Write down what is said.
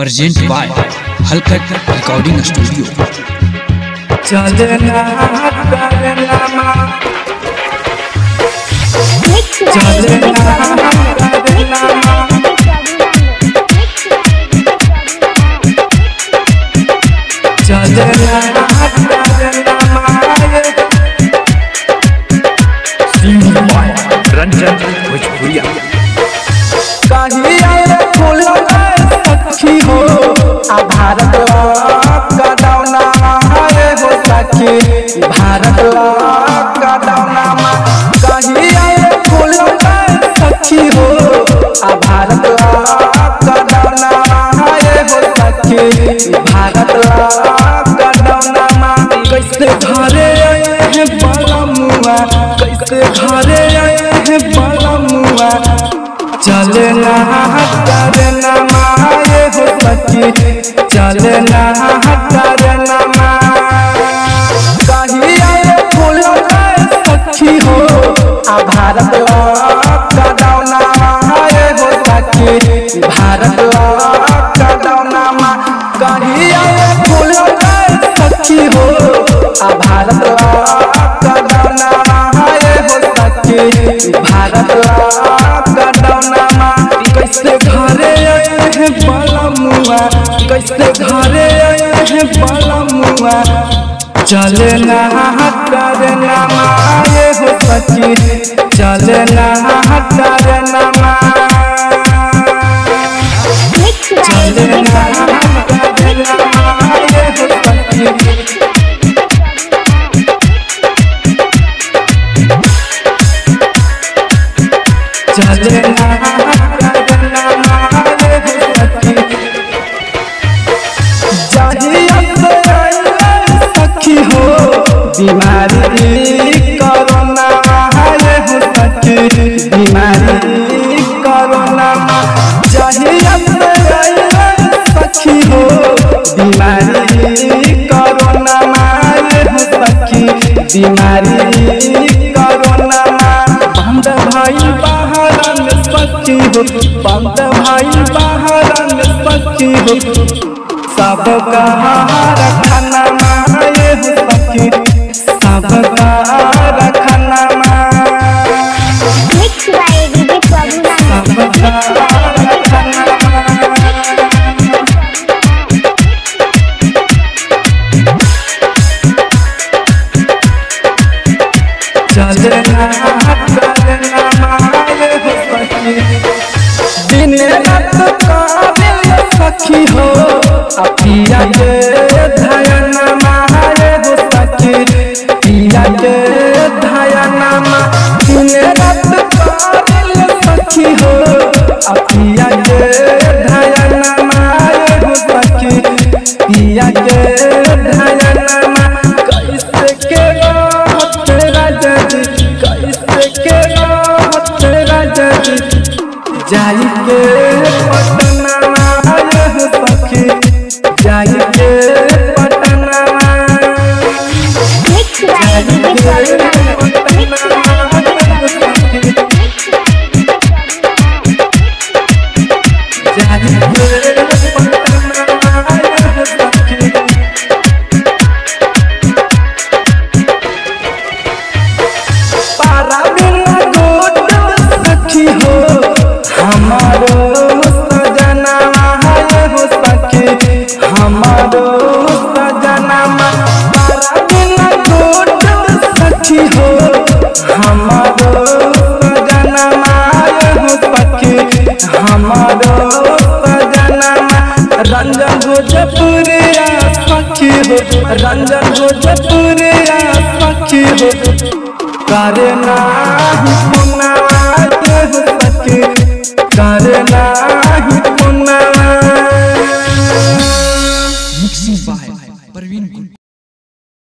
Present by Halkat recording studio. चलना करना चलना रंजन भोजपुरिया सखी हो भारत का दौना हो सखी भारत का दौना कहिए फूल सखी हो भारत का दौना हो सखी भारत का दौना कैसे घरे हैं बलमुआ कैसे घरे हैं बलमुआ चलना करना माए हो सखी चलना करना कहिए फूल सखी हो भारत का दौना हो सखी भारत का दौना कहिए फूल सखी हो भारत का दौना हो सखी भारत का दौना कैसे घरे हैं बलमुआ कैसे घरे हैं बलमुआ चलना करना माए हो सखी चलना करना चलना करना माए हो सखी चलना सखी हो बीमारी कोरोना हो सखी बीमारी कोरोना सखी हो बीमारी कोरोना हो सखी बीमारी कोरोना बंद भाई बाहर में सखी हो बंद भाई बाहर में सखी हो सबका रखना माए हो सखी सबका रखना सबका रखना चलना करना माए हो सखी दिन रात काबिल सखी हो पिया के धयन माए हो सखी पिया के धयन दिन रात काबिल सखी हो पिया के धयन माए हो सखी पिया के धयन कैसे के राहत राजा जी कैसे के राहत राजा जी जाई के पटना आए हो सखी जाई के पटना जाई के पटना जाई के पटना सखी पारा बिना गोट सखी हो हमारो सजना हो सखी हमारो सजना पारा बिना गोट सखी हो हमारो सजना हो सखी हमारो सजना रंजन भोजपुरिया सखी हो रंजन भोजपुरिया सखी हो करना